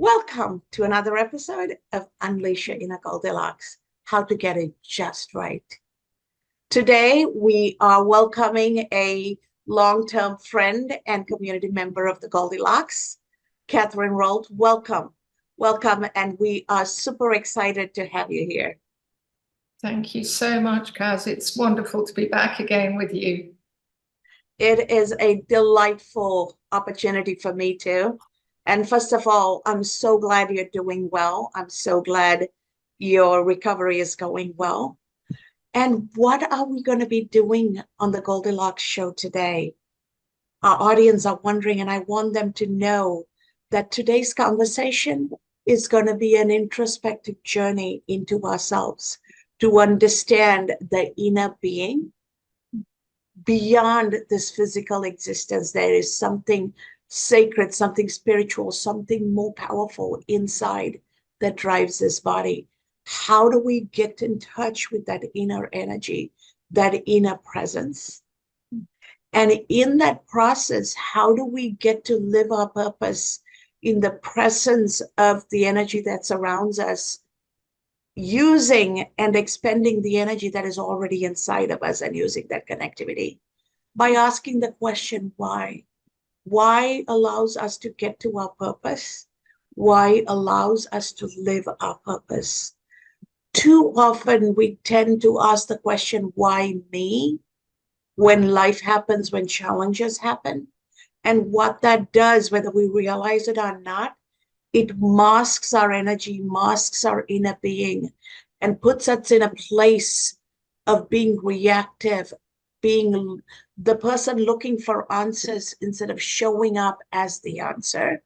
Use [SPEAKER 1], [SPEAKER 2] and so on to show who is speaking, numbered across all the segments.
[SPEAKER 1] Welcome to another episode of Unleash Your Inner Goldilocks, how to get it just right. Today, we are welcoming a long-term friend and community member of the Goldilocks, Catherine Rolt. Welcome. Welcome, and we are super excited to have you here.
[SPEAKER 2] Thank you so much, Kaz. It's wonderful to be back again with you.
[SPEAKER 1] It is a delightful opportunity for me too. And first of all, I'm so glad you're doing well. I'm so glad your recovery is going well. And what are we going to be doing on the Goldilocks show today? Our audience are wondering, and I want them to know that today's conversation is going to be an introspective journey into ourselves to understand the inner being. Beyond this physical existence, there is something sacred, something spiritual, something more powerful inside that drives this body. How do we get in touch with that inner energy, that inner presence? And in that process, how do we get to live our purpose in the presence of the energy that surrounds us, using and expending the energy that is already inside of us and using that connectivity by asking the question, why? Why allows us to get to our purpose? Why allows us to live our purpose? Too often we tend to ask the question, why me? When life happens, when challenges happen. And what that does, whether we realize it or not, it masks our energy, masks our inner being, and puts us in a place of being reactive, being the person looking for answers instead of showing up as the answer.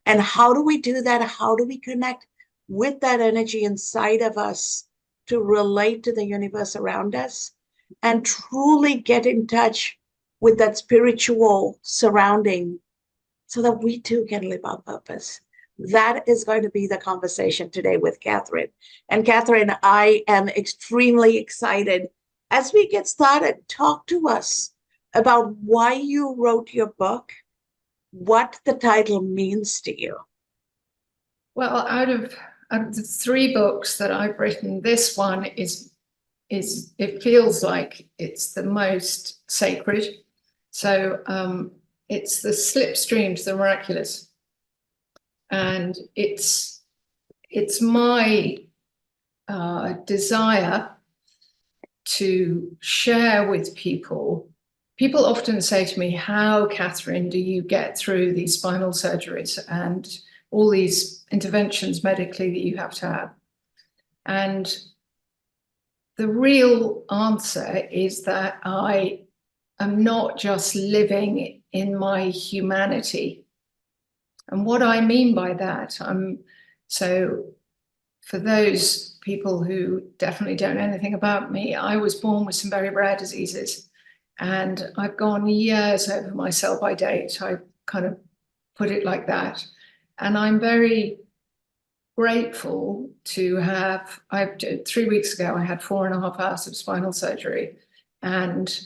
[SPEAKER 1] And how do we do that? How do we connect with that energy inside of us to relate to the universe around us and truly get in touch with that spiritual surrounding so that we too can live our purpose? That is going to be the conversation today with Catherine. And Catherine, I am extremely excited. As we get started, talk to us about why you wrote your book, what the title means to you.
[SPEAKER 2] Well, out of the three books that I've written, this one is it feels like it's the most sacred. So it's the slipstream to the miraculous. And it's my desire to share with people. People often say to me, how, Catherine, do you get through these spinal surgeries and all these interventions medically that you have to have? And the real answer is that I am not just living in my humanity. And what I mean by that, so for those people who definitely don't know anything about me, I was born with some very rare diseases, and I've gone years over my sell-by date. I kind of put it like that. And I'm very grateful to have, 3 weeks ago, I had 4.5 hours of spinal surgery. And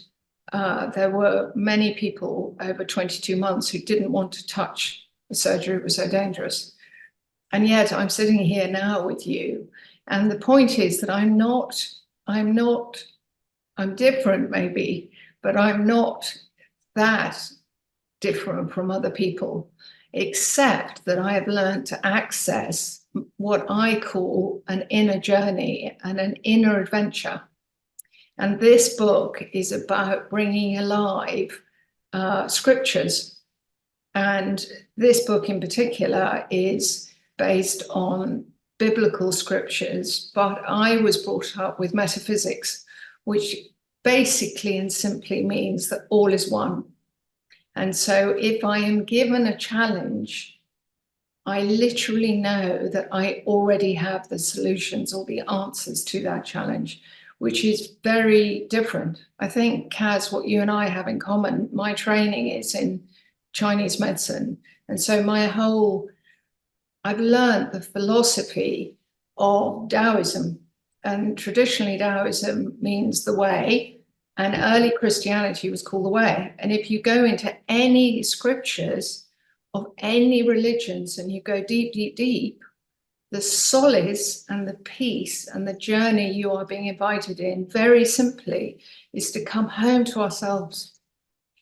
[SPEAKER 2] there were many people over 22 months who didn't want to touch the surgery. Was so dangerous. And yet I'm sitting here now with you. And the point is that I'm different maybe, but I'm not that different from other people, except that I have learned to access what I call an inner journey and an inner adventure. And this book is about bringing alive scriptures. And this book in particular is based on biblical scriptures, but I was brought up with metaphysics, which basically and simply means that all is one. And so if I am given a challenge, I literally know that I already have the solutions or the answers to that challenge, which is very different. I think, Kaz, what you and I have in common, my training is in Chinese medicine. And so I've learned the philosophy of Taoism. And traditionally, Taoism means the way, and early Christianity was called the way. And if you go into any scriptures, of any religions, and you go deep, deep, deep, the solace and the peace and the journey you are being invited in, very simply, is to come home to ourselves.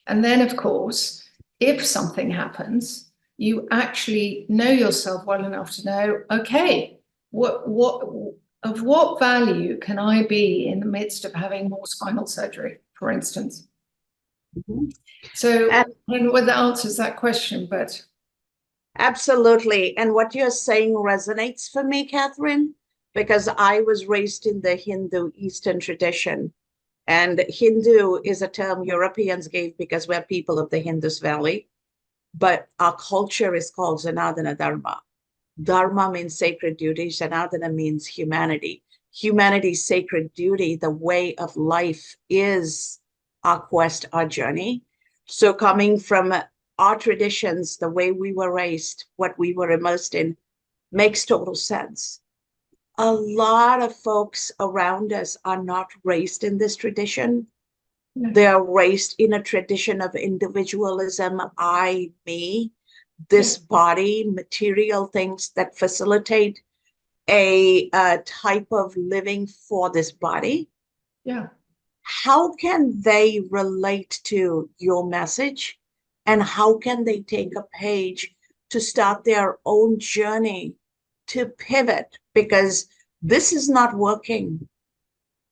[SPEAKER 2] And then, of course, if something happens, you actually know yourself well enough to know, okay, of what value can I be in the midst of having more spinal surgery, for instance?
[SPEAKER 1] Mhm.
[SPEAKER 2] So,
[SPEAKER 1] And
[SPEAKER 2] I don't know whether that answers that question, but
[SPEAKER 1] absolutely. And what you're saying resonates for me, Catherine, because I was raised in the Hindu Eastern tradition. And Hindu is a term Europeans gave because we're people of the Indus Valley. But our culture is called Sanatana Dharma. Dharma means sacred duty. Sanatana means humanity. Humanity's sacred duty, the way of life, is our quest, our journey. So coming from our traditions, the way we were raised, what we were immersed in, makes total sense. A lot of folks around us are not raised in this tradition. They are raised in a tradition of individualism, I, me, this body, material things that facilitate a type of living for this body.
[SPEAKER 2] yeah.
[SPEAKER 1] How can they relate to your message? And how can they take a page to start their own journey to pivot? Because this is not working.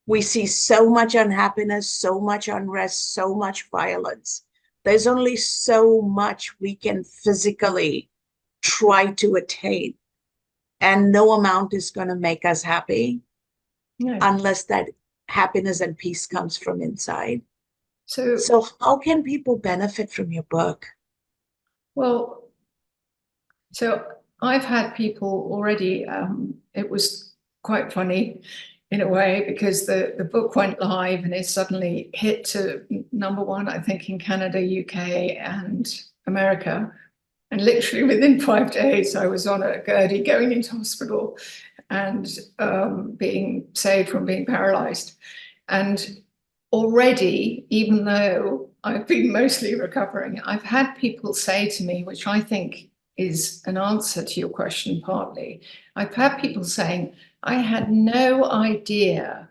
[SPEAKER 1] We see so much unhappiness, so much unrest, so much violence. There's only so much we can physically try to attain. And no amount is going to make us happy
[SPEAKER 2] No.
[SPEAKER 1] unless that happiness and peace comes from inside.
[SPEAKER 2] So,
[SPEAKER 1] So, how can people benefit from your book?
[SPEAKER 2] well, so I've had people already, it was quite funny in a way because the book went live and it suddenly hit to #1, I think, in Canada, UK, and America. And literally within 5 days, I was on a gurney going into hospital and being saved from being paralyzed. And already, even though I've been mostly recovering, I've had people say to me, which I think is an answer to your question partly. I've had people saying, I had no idea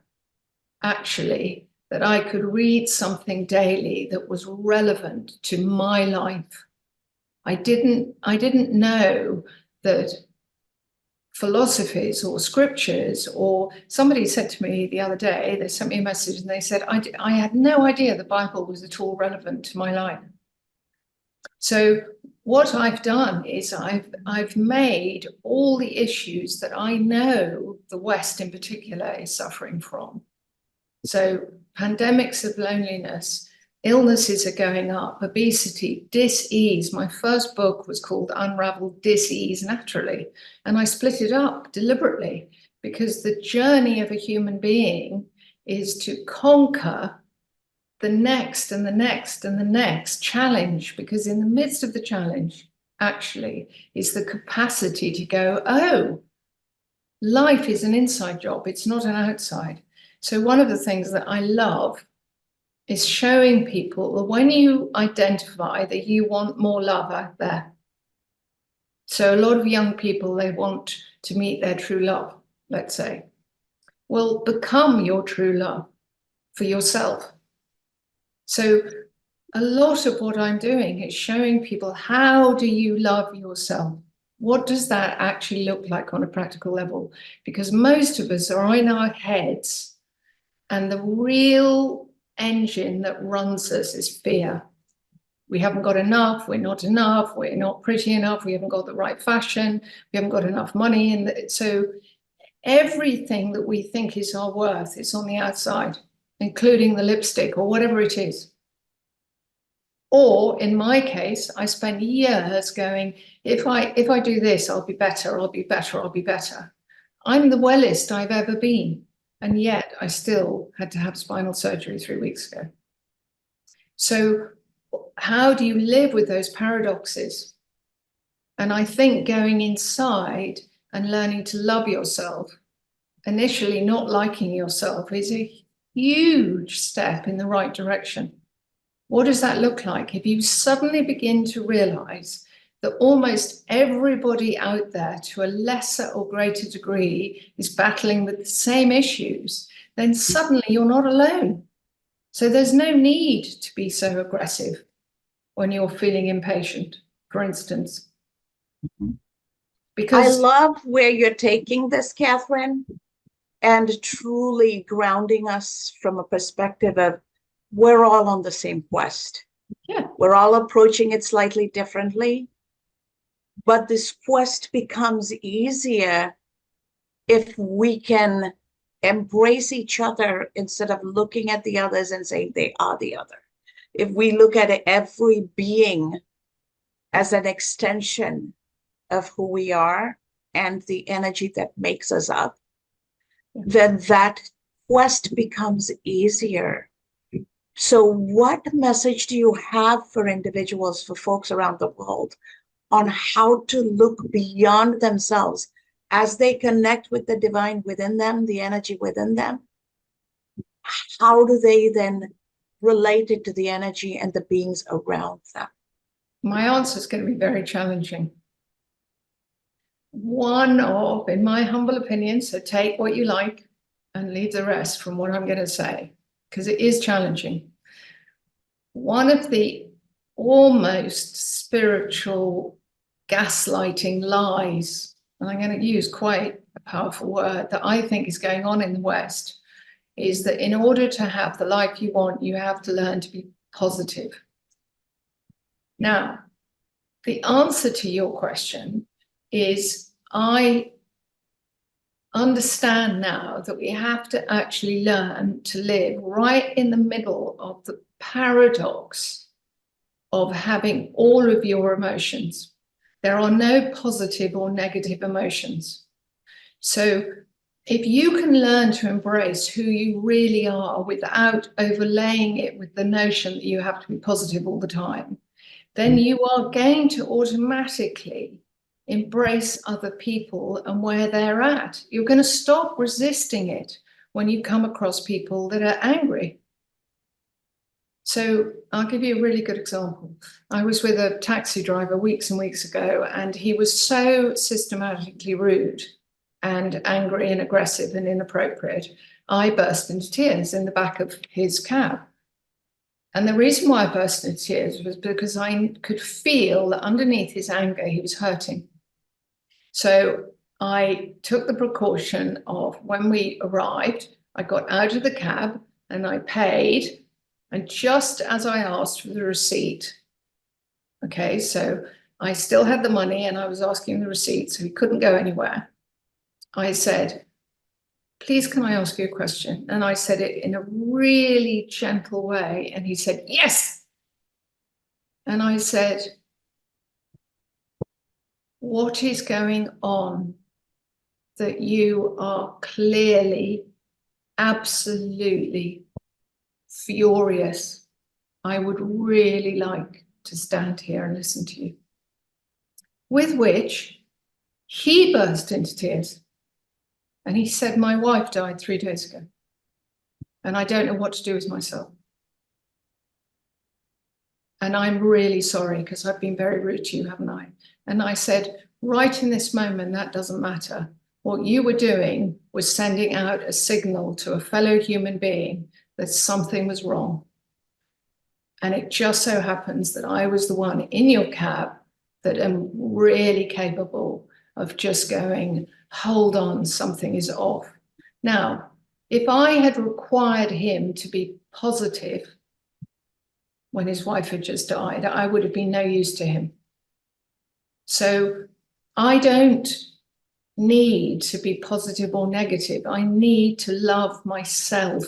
[SPEAKER 2] actually that I could read something daily that was relevant to my life. I didn't know that philosophies or scriptures, or somebody said to me the other day, they sent me a message and they said, I had no idea the Bible was at all relevant to my life. So what I've done is I've made all the issues that I know the West in particular is suffering from. So pandemics of loneliness, illnesses are going up, obesity, dis-ease. My first book was called Unravel Dis-ease Naturally. And I split it up deliberately because the journey of a human being is to conquer the next and the next and the next challenge, because in the midst of the challenge actually is the capacity to go, oh, life is an inside job. It's not an outside. So one of the things that I love is showing people that when you identify that you want more love out there. So a lot of young people, they want to meet their true love, let's say. Well, become your true love for yourself. So a lot of what I'm doing is showing people, how do you love yourself? What does that actually look like on a practical level? Because most of us are in our heads, and the real engine that runs us is fear. We haven't got enough, we're not pretty enough, we haven't got the right fashion, we haven't got enough money. And so everything that we think is our worth is on the outside, including the lipstick or whatever it is. Or in my case, I spent years going, if I do this, I'll be better, I'll be better, I'll be better. I'm the wellest I've ever been. And yet I still had to have spinal surgery 3 weeks ago. So how do you live with those paradoxes? And I think going inside and learning to love yourself, initially not liking yourself, is a huge step in the right direction. What does that look like? If you suddenly begin to realize that almost everybody out there to a lesser or greater degree is battling with the same issues, then suddenly you're not alone. So there's no need to be so aggressive when you're feeling impatient, for instance.
[SPEAKER 1] I
[SPEAKER 2] Because
[SPEAKER 1] love where you're taking this, Catherine, and truly grounding us from a perspective of we're all on the same quest.
[SPEAKER 2] yeah,
[SPEAKER 1] We're all approaching it slightly differently, but this quest becomes easier if we can embrace each other instead of looking at the others and saying they are the other. If we look at every being as an extension of who we are and the energy that makes us up, then that quest becomes easier. So, what message do you have for individuals, for folks around the world, on how to look beyond themselves as they connect with the divine within them, the energy within them? How do they then relate it to the energy and the beings around them?
[SPEAKER 2] my answer is going to be very challenging. One of, in my humble opinion, so take what you like and leave the rest from what I'm going to say, because it is challenging. One of the almost spiritual gaslighting lies, and I'm going to use quite a powerful word, that I think is going on in the West, is that in order to have the life you want, you have to learn to be positive. Now, the answer to your question is I understand now that we have to actually learn to live right in the middle of the paradox of having all of your emotions. There are no positive or negative emotions. So if you can learn to embrace who you really are without overlaying it with the notion that you have to be positive all the time, then you are going to automatically embrace other people and where they're at. You're going to stop resisting it when you come across people that are angry. So I'll give you a really good example. I was with a taxi driver weeks and weeks ago, and he was so systematically rude and angry and aggressive and inappropriate. I burst into tears in the back of his cab. And the reason why I burst into tears was because I could feel that underneath his anger, he was hurting. So I took the precaution of, when we arrived, I got out of the cab and I paid. And just as I asked for the receipt, okay, so I still had the money and I was asking the receipt, so he couldn't go anywhere. I said, please, can I ask you a question? And I said it in a really gentle way. And he said, yes. And I said, what is going on that you are clearly, absolutely furious? I would really like to stand here and listen to you. With which he burst into tears. And he said, my wife died 3 days ago, and I don't know what to do with myself. And I'm really sorry because I've been very rude to you, haven't I? And I said, right in this moment, that doesn't matter. What you were doing was sending out a signal to a fellow human being that something was wrong. And it just so happens that I was the one in your cab that am really capable of just going, hold on, something is off. Now, if I had required him to be positive when his wife had just died, I would have been no use to him. So I don't need to be positive or negative. I need to love myself,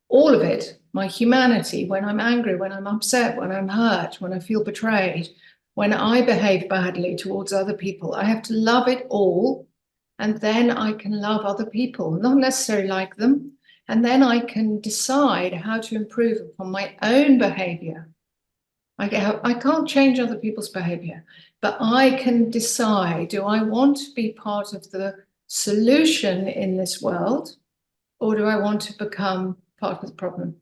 [SPEAKER 2] all of it, my humanity, when I'm angry, when I'm upset, when I'm hurt, when I feel betrayed, when I behave badly towards other people. I have to love it all, and then I can love other people, not necessarily like them, and then I can decide how to improve upon my own behavior. I can't change other people's behavior, but I can decide, do I want to be part of the solution in this world, or do I want to become part of the problem?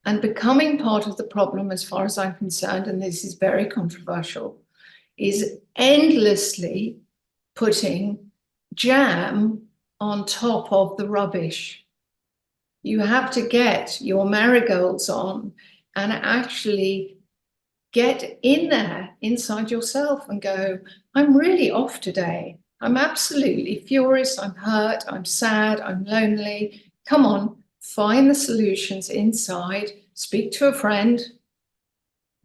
[SPEAKER 2] And becoming part of the problem, as far as I'm concerned, and this is very controversial, is endlessly putting jam on top of the rubbish. You have to get your marigolds on and actually get in there inside yourself and go, I'm really off today. I'm absolutely furious. I'm hurt. I'm sad. I'm lonely. Come on, find the solutions inside. Speak to a friend.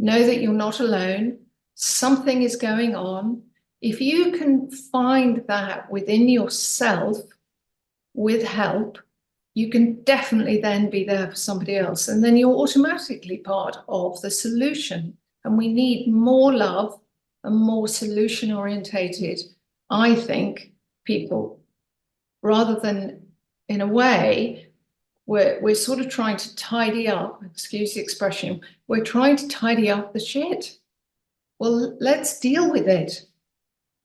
[SPEAKER 2] Know that you're not alone. Something is going on. If you can find that within yourself with help, you can definitely then be there for somebody else. And then you're automatically part of the solution. And we need more love and more solution orientated, I think, people, rather than, in a way, we're sort of trying to tidy up, excuse the expression, we're trying to tidy up the shit. Well, let's deal with it.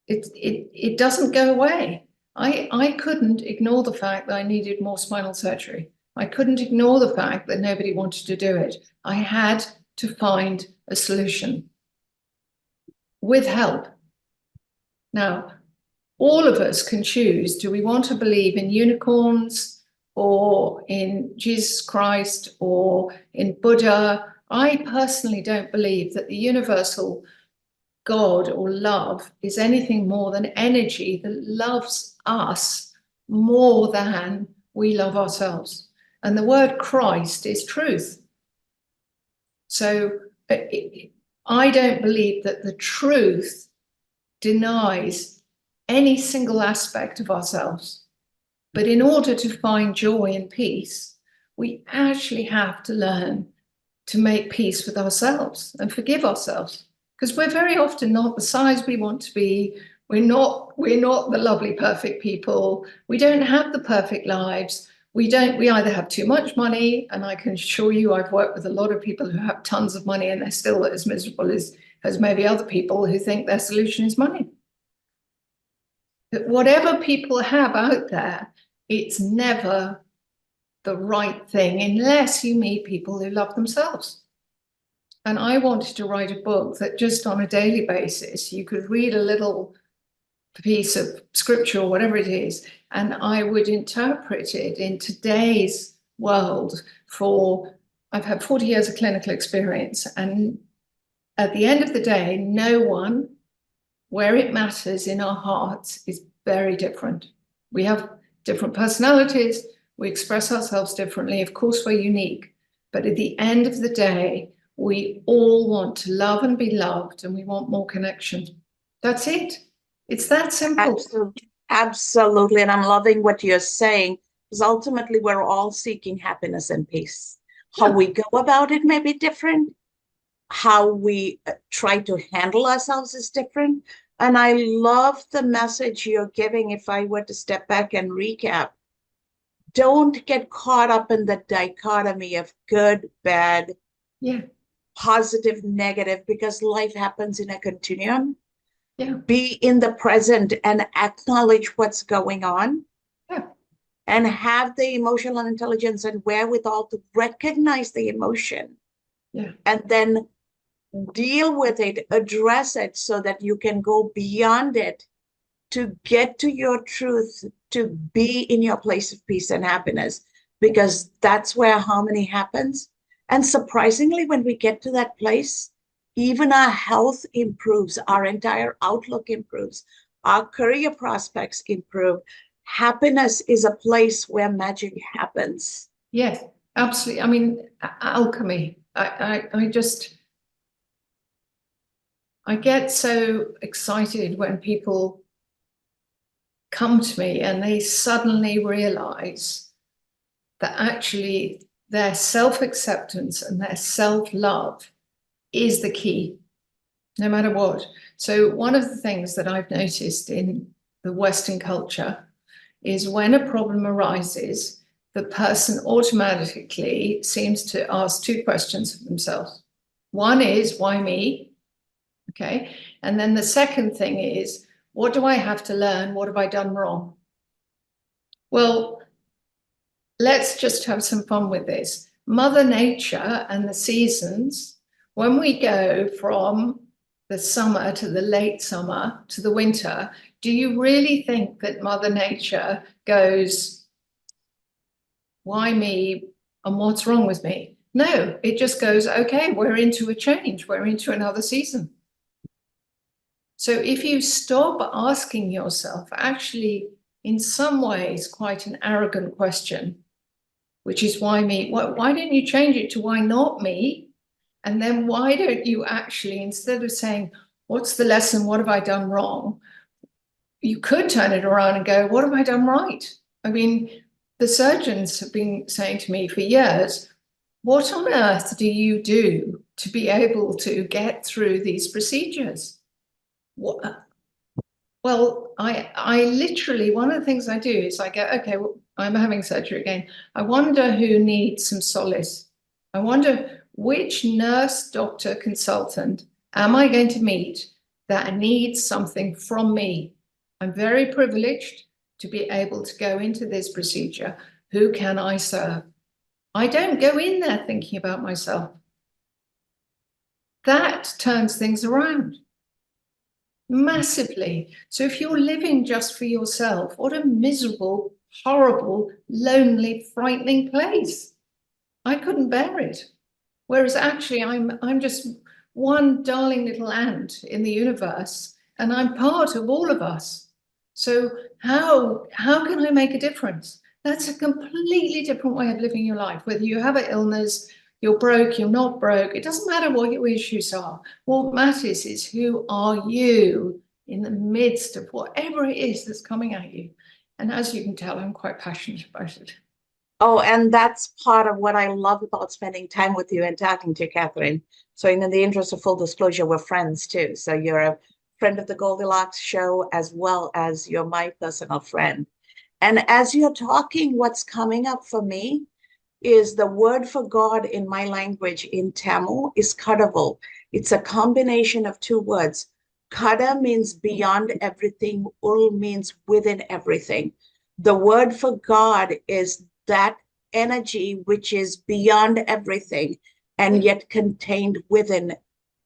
[SPEAKER 2] It doesn't go away. I couldn't ignore the fact that I needed more spinal surgery. I couldn't ignore the fact that nobody wanted to do it. I had to find a solution with help. Now, all of us can choose, do we want to believe in unicorns or in Jesus Christ or in Buddha? I personally don't believe that the universal God or love is anything more than energy that loves us more than we love ourselves. And the word Christ is truth. So I don't believe that the truth denies any single aspect of ourselves. But in order to find joy and peace, we actually have to learn to make peace with ourselves and forgive ourselves. Because we're very often not the size we want to be. We're not the lovely, perfect people. We don't have the perfect lives. We either have too much money, and I can assure you I've worked with a lot of people who have tons of money and they're still as miserable as maybe other people who think their solution is money. But whatever people have out there, it's never the right thing unless you meet people who love themselves. And I wanted to write a book that just on a daily basis, you could read a little piece of scripture or whatever it is, and I would interpret it in today's world I've had 40 years of clinical experience. And at the end of the day, no one, where it matters in our hearts, is very different. We have different personalities. We express ourselves differently. Of course, we're unique. But at the end of the day, we all want to love and be loved, and we want more connection. That's it. It's that simple.
[SPEAKER 1] Absolutely. Absolutely. And I'm loving what you're saying, because ultimately we're all seeking happiness and peace. How we go about it may be different. How we try to handle ourselves is different. And I love the message you're giving. If I were to step back and recap, don't get caught up in the dichotomy of good, bad, positive, negative, because life happens in a continuum. Be in the present and acknowledge what's going on. And have the emotional intelligence and wherewithal to recognize the emotion. And then deal with it, address it so that you can go beyond it to get to your truth, to be in your place of peace and happiness, because that's where harmony happens. And surprisingly, when we get to that place, even our health improves, our entire outlook improves, our career prospects improve. Happiness is a place where magic happens.
[SPEAKER 2] Yes, absolutely. I mean, alchemy. I get so excited when people come to me and they suddenly realize that actually their self-acceptance and their self-love is the key, no matter what. So one of the things that I've noticed in the Western culture is when a problem arises, the person automatically seems to ask two questions of themselves. One is, why me? Okay. And then the second thing is, what do I have to learn? What have I done wrong? Well, let's just have some fun with this. Mother Nature and the seasons, when we go from the summer to the late summer to the winter, do you really think that Mother Nature goes, why me and what's wrong with me? No, it just goes, okay, we're into a change, we're into another season. So if you stop asking yourself, actually, in some ways, quite an arrogant question, which is why me? Why don't you change it to why not me? And then why don't you actually, instead of saying, what's the lesson? What have I done wrong? You could turn it around and go, what have I done right? I mean, the surgeons have been saying to me for years, what on earth do you do to be able to get through these procedures? Well, I literally, one of the things I do is I go, okay, well, I'm having surgery again. I wonder who needs some solace. I wonder which nurse, doctor, consultant am I going to meet that needs something from me? I'm very privileged to be able to go into this procedure. Who can I serve? I don't go in there thinking about myself. That turns things around massively. So if you're living just for yourself, what a miserable, horrible, lonely, frightening place. I couldn't bear it. Whereas actually I'm just one darling little ant in the universe, and I'm part of all of us. So how can I make a difference? That's a completely different way of living your life. Whether you have an illness, you're broke, you're not broke, it doesn't matter what your issues are. What matters is who are you in the midst of whatever it is that's coming at you. And as you can tell, I'm quite passionate about it.
[SPEAKER 1] Oh, and that's part of what I love about spending time with you and talking to you, Catherine. So, in the interest of full disclosure, we're friends too. So, you're a friend of the Goldilocks show as well as you're my personal friend. And as you're talking, what's coming up for me is the word for God in my language in Tamil is Kadaval. It's a combination of two words. Kada means beyond everything, Ul means within everything. The word for God is that energy which is beyond everything and yet contained within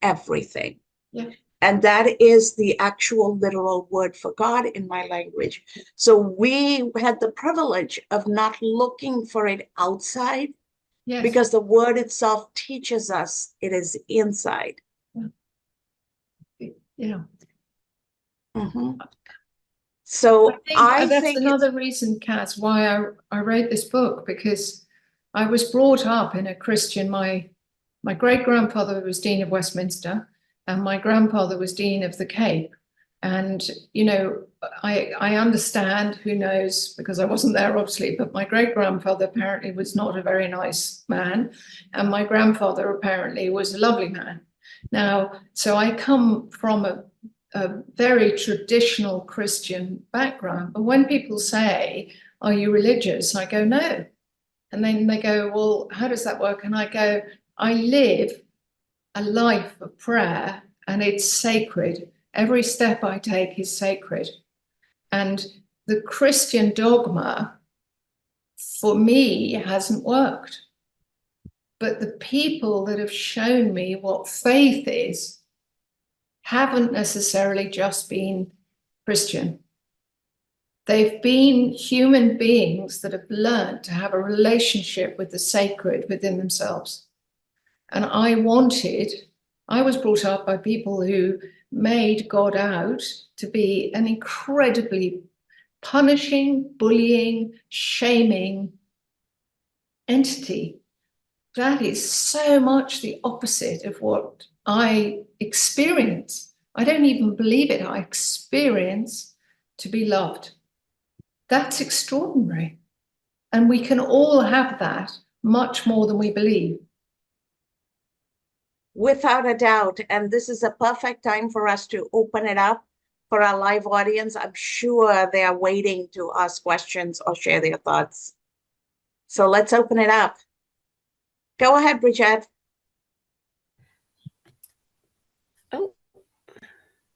[SPEAKER 1] everything.
[SPEAKER 2] Yeah.
[SPEAKER 1] And that is the actual literal word for God in my language. So we had the privilege of not looking for it outside,
[SPEAKER 2] Yes.
[SPEAKER 1] because the word itself teaches us it is inside.
[SPEAKER 2] Yeah.
[SPEAKER 1] Mm-hmm. So
[SPEAKER 2] I think that's another reason, Kaz, why I wrote this book, because I was brought up in a Christian, my great grandfather was Dean of Westminster, and my grandfather was Dean of the Cape. And, you know, I understand, who knows, because I wasn't there, obviously, but my great grandfather apparently was not a very nice man. And my grandfather apparently was a lovely man. Now, so I come from a very traditional Christian background. But when people say, are you religious? I go, no. And then they go, well, how does that work? And I go, I live a life of prayer, and it's sacred. Every step I take is sacred. And the Christian dogma, for me, hasn't worked. But the people that have shown me what faith is haven't necessarily just been Christian. They've been human beings that have learned to have a relationship with the sacred within themselves. And I was brought up by people who made God out to be an incredibly punishing, bullying, shaming entity. That is so much the opposite of what I experience. I don't even believe it. I experience to be loved. That's extraordinary. And we can all have that much more than we believe.
[SPEAKER 1] Without a doubt. And this is a perfect time for us to open it up for our live audience. I'm sure they are waiting to ask questions or share their thoughts. So let's open it up. Go ahead, Bridget.
[SPEAKER 3] Oh,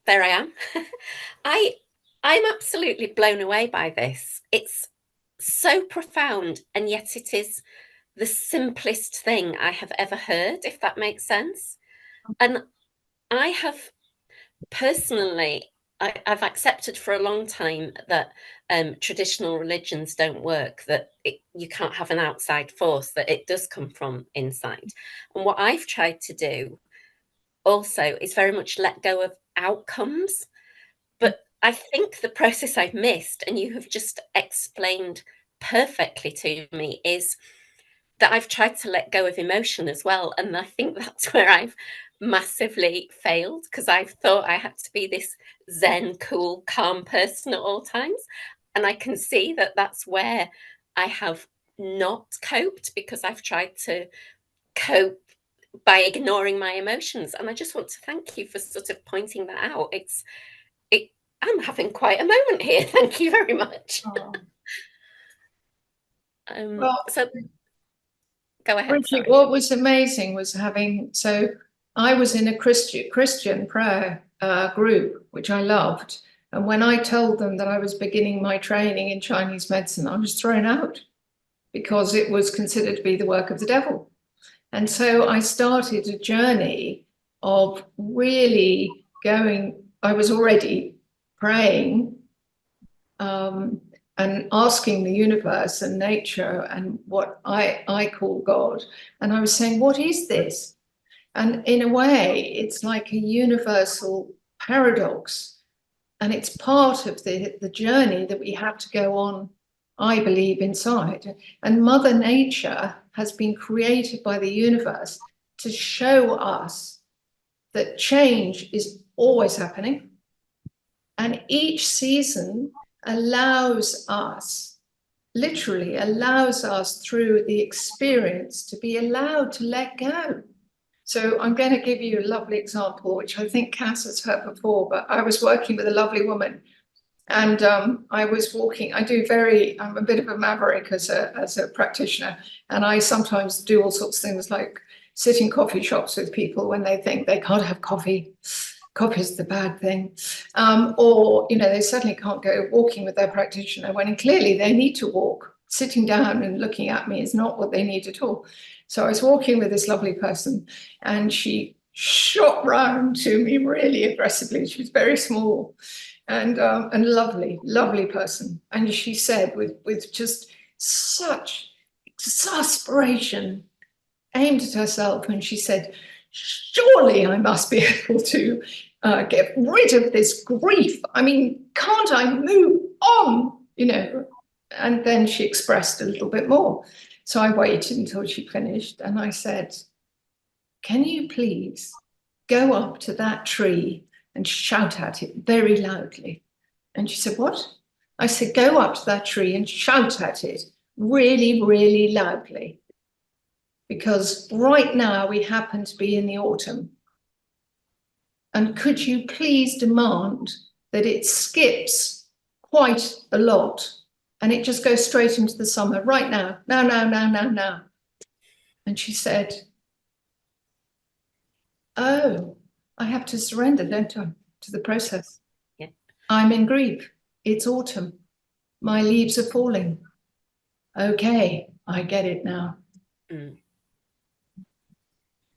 [SPEAKER 3] there I am. I'm absolutely blown away by this. It's so profound, and yet it is the simplest thing I have ever heard, if that makes sense. And I have personally, I've accepted for a long time that traditional religions don't work, that you can't have an outside force, that it does come from inside. And what I've tried to do also is very much let go of outcomes. But I think the process I've missed, and you have just explained perfectly to me, is that I've tried to let go of emotion as well. And I think that's where I've massively failed, because I've thought I had to be this zen, cool, calm person at all times. And I can see that that's where I have not coped, because I've tried to cope by ignoring my emotions. And I just want to thank you for sort of pointing that out. I'm having quite a moment here. Thank you very much.
[SPEAKER 2] Oh. Well,
[SPEAKER 3] so go ahead.
[SPEAKER 2] Bridget, what was amazing was I was in a Christian prayer group, which I loved. And when I told them that I was beginning my training in Chinese medicine, I was thrown out because it was considered to be the work of the devil. And so I started a journey of really I was already praying and asking the universe and nature and what I call God. And I was saying, what is this? And in a way, it's like a universal paradox. And it's part of the journey that we have to go on, I believe, inside. And Mother Nature has been created by the universe to show us that change is always happening. And each season literally allows us through the experience to be allowed to let go. So I'm going to give you a lovely example, which I think Cass has heard before, but I was working with a lovely woman, and I was walking. I'm a bit of a maverick as a practitioner, and I sometimes do all sorts of things like sit in coffee shops with people when they think they can't have coffee. Coffee is the bad thing. Or, they certainly can't go walking with their practitioner when clearly they need to walk. Sitting down and looking at me is not what they need at all. So I was walking with this lovely person, and she shot round to me really aggressively. She was very small and lovely, lovely person. And she said with just such exasperation, aimed at herself, and she said, surely I must be able to get rid of this grief. I mean, can't I move on? And then she expressed a little bit more. So I waited until she finished, and I said, can you please go up to that tree and shout at it very loudly? And she said, what? I said, go up to that tree and shout at it really, really loudly. Because right now we happen to be in the autumn. And could you please demand that it skips quite a lot and it just goes straight into the summer right now, now. And she said, oh, I have to surrender, don't I, to the process.
[SPEAKER 3] Yeah.
[SPEAKER 2] I'm in grief. It's autumn. My leaves are falling. Okay, I get it now.
[SPEAKER 3] Mm.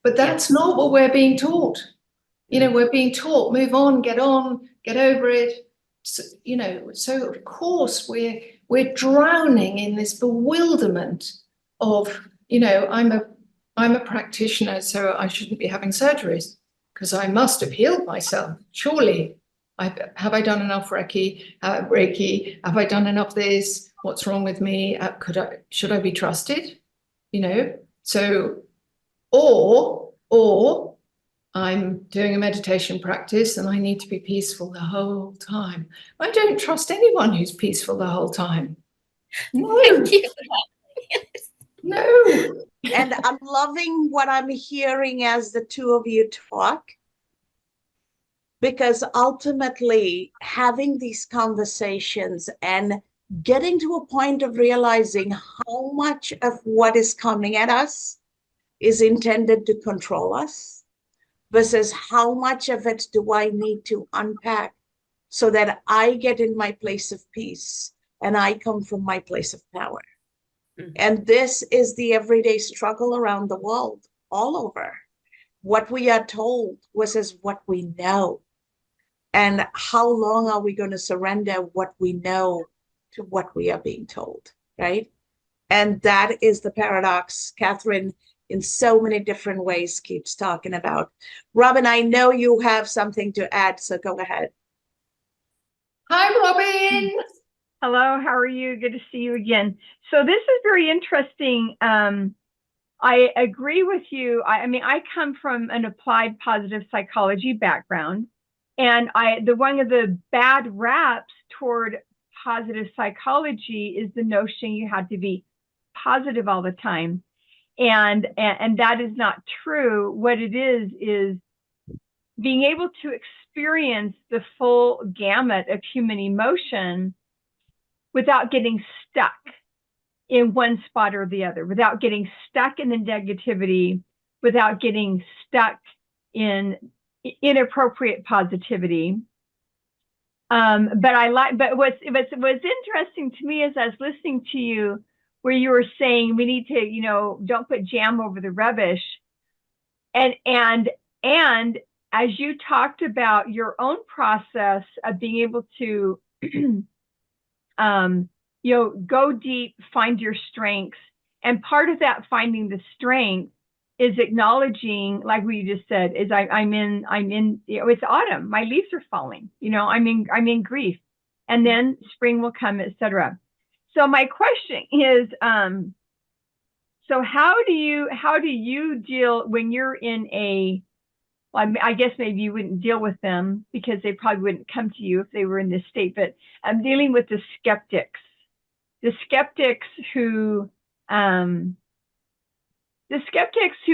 [SPEAKER 2] But that's not what we're being taught. We're being taught, move on, get over it. So, so of course we're drowning in this bewilderment of, I'm a practitioner, so I shouldn't be having surgeries because I must have healed myself. Surely, have I done enough Reiki? Have I done enough this? What's wrong with me? Should I be trusted? So, or I'm doing a meditation practice and I need to be peaceful the whole time. I don't trust anyone who's peaceful the whole time. No.
[SPEAKER 3] Thank you for that. Yes.
[SPEAKER 2] No.
[SPEAKER 1] And I'm loving what I'm hearing as the two of you talk, because ultimately having these conversations and getting to a point of realizing how much of what is coming at us is intended to control us versus how much of it do I need to unpack so that I get in my place of peace and I come from my place of power.
[SPEAKER 3] Mhm.
[SPEAKER 1] And this is the everyday struggle around the world, all over. What we are told versus what we know. And how long are we going to surrender what we know to what we are being told, right? And that is the paradox Catherine, in so many different ways, keeps talking about. Robin, I know you have something to add, so go ahead.
[SPEAKER 2] Hi, Robin.
[SPEAKER 4] Hello, how are you? Good to see you again. So this is very interesting. I agree with you. I mean, I come from an applied positive psychology background, and one of the bad raps toward positive psychology is the notion you have to be positive all the time, and that is not true. What it is being able to experience the full gamut of human emotion without getting stuck in one spot or the other, without getting stuck in the negativity, without getting stuck in inappropriate positivity. But what's interesting to me is I was listening to you where you were saying we need to, don't put jam over the rubbish. And as you talked about your own process of being able to go deep, find your strengths. And part of that finding the strength is acknowledging, like we just said, is I'm in, it's autumn, my leaves are falling, I'm in grief, and then spring will come, etc. So my question is, so how do you deal when you're in well, I guess maybe you wouldn't deal with them because they probably wouldn't come to you if they were in this state, but I'm dealing with the skeptics who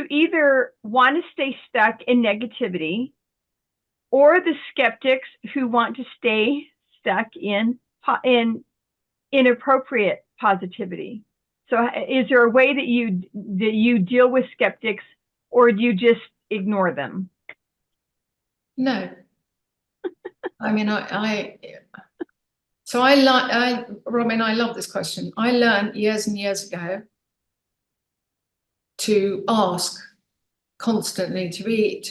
[SPEAKER 4] either want to stay stuck in negativity, or the skeptics who want to stay stuck in inappropriate positivity. So is there a way that you deal with skeptics, or do you just ignore them?
[SPEAKER 2] No. I mean, Robin, I love this question. I learned years and years ago to ask constantly, to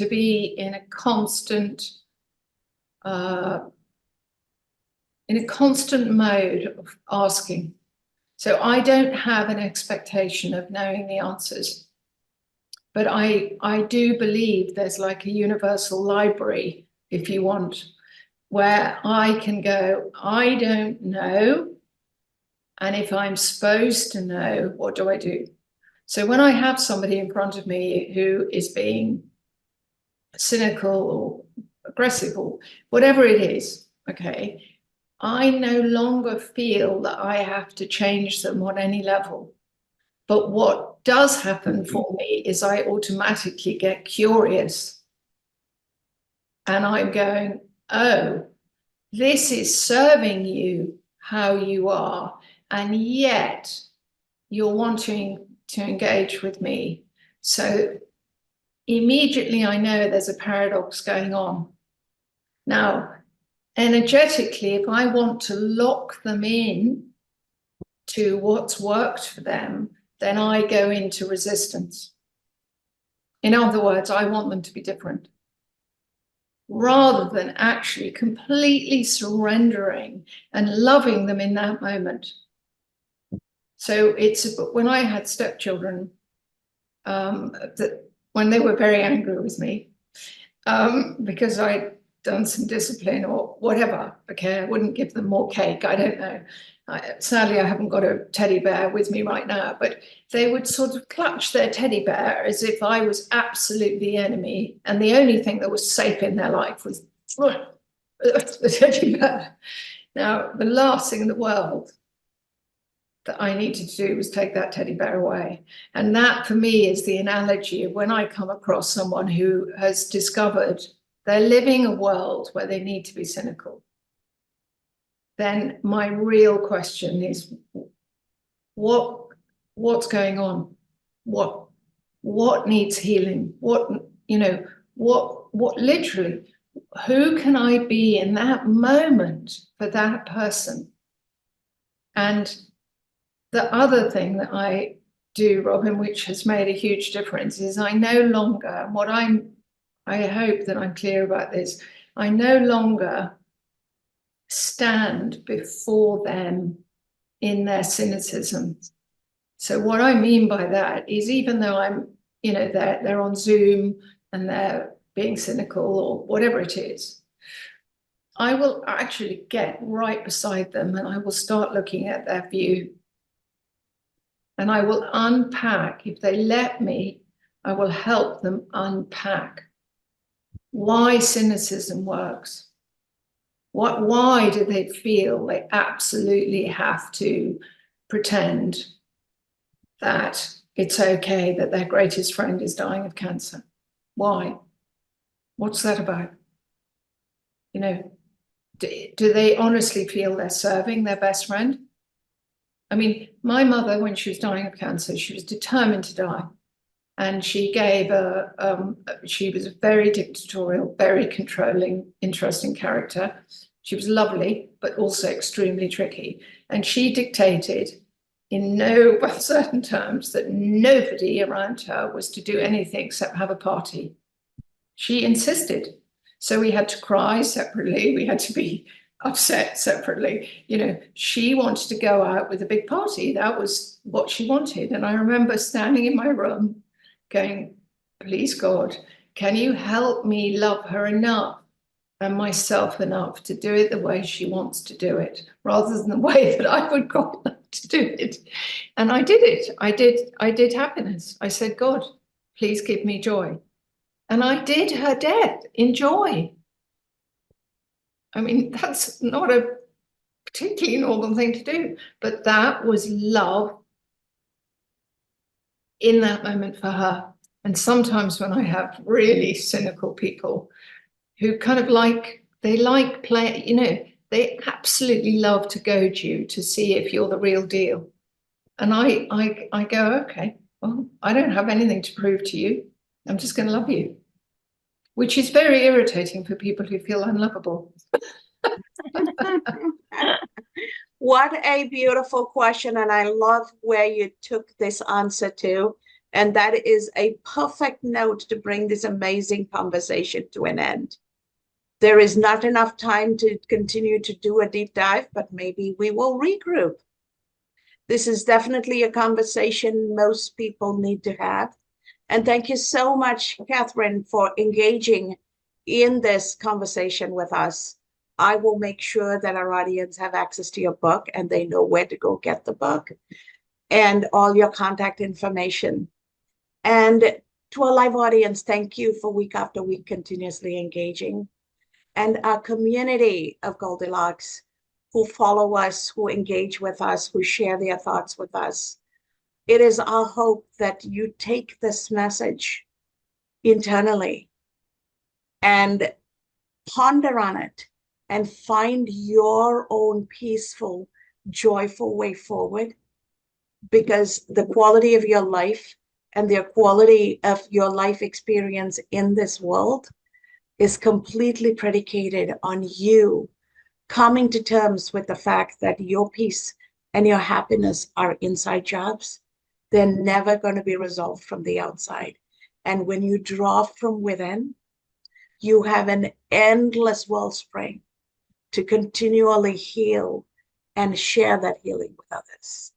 [SPEAKER 2] be in a constant mode of asking. So I don't have an expectation of knowing the answers, but I do believe there's like a universal library, if you want, where I can go, I don't know. And if I'm supposed to know, what do I do? So when I have somebody in front of me who is being cynical or aggressive or whatever it is, okay, I no longer feel that I have to change them on any level. But what does happen for me is I automatically get curious. And I'm going, oh, this is serving you how you are, and yet you're wanting to engage with me. So immediately I know there's a paradox going on. Now, energetically, if I want to lock them in to what's worked for them, then I go into resistance. In other words, I want them to be different, rather than actually completely surrendering and loving them in that moment. So when I had stepchildren, when they were very angry with me, because I'd done some discipline or whatever, okay, I wouldn't give them more cake, I don't know. Sadly, I haven't got a teddy bear with me right now, but they would sort of clutch their teddy bear as if I was absolutely the enemy, and the only thing that was safe in their life was the teddy bear. Now, the last thing in the world that I needed to do was take that teddy bear away. And that, for me, is the analogy of when I come across someone who has discovered they're living a world where they need to be cynical. Then my real question is, what's going on? What needs healing? What literally, who can I be in that moment for that person? And the other thing that I do, Robin, which has made a huge difference, is I no longer, I hope that I'm clear about this, I no longer stand before them in their cynicism. So what I mean by that is, even though I'm, they're on Zoom and they're being cynical or whatever it is, I will actually get right beside them and I will start looking at their view. And I will unpack, if they let me, I will help them unpack why cynicism works. Why do they feel they absolutely have to pretend that it's okay that their greatest friend is dying of cancer? Why? What's that about? Do they honestly feel they're serving their best friend? I mean, my mother, when she was dying of cancer, she was determined to die. And she gave she was a very dictatorial, very controlling, interesting character. She was lovely, but also extremely tricky. And she dictated in no uncertain terms that nobody around her was to do anything except have a party. She insisted. So we had to cry separately. We had to be upset separately. She wanted to go out with a big party. That was what she wanted. And I remember standing in my room going, please God, can you help me love her enough and myself enough to do it the way she wants to do it, rather than the way that I would want her to do it. And I did it. I did happiness. I said, God, please give me joy. And I did her death in joy. I mean, that's not a particularly normal thing to do, but that was love in that moment for her. And sometimes when I have really cynical people who kind of they like play, they absolutely love to goad you to see if you're the real deal. And I go, okay, well, I don't have anything to prove to you. I'm just going to love you, which is very irritating for people who feel unlovable.
[SPEAKER 1] What a beautiful question. And I love where you took this answer to. And that is a perfect note to bring this amazing conversation to an end. There is not enough time to continue to do a deep dive, but maybe we will regroup. This is definitely a conversation most people need to have. And thank you so much, Catherine, for engaging in this conversation with us. I will make sure that our audience have access to your book and they know where to go get the book and all your contact information. And to our live audience, thank you for week after week continuously engaging. And our community of Goldilocks who follow us, who engage with us, who share their thoughts with us. It is our hope that you take this message internally and ponder on it and find your own peaceful, joyful way forward, because the quality of your life and the quality of your life experience in this world is completely predicated on you coming to terms with the fact that your peace and your happiness are inside jobs. They're never going to be resolved from the outside. And when you draw from within, you have an endless wellspring to continually heal and share that healing with others.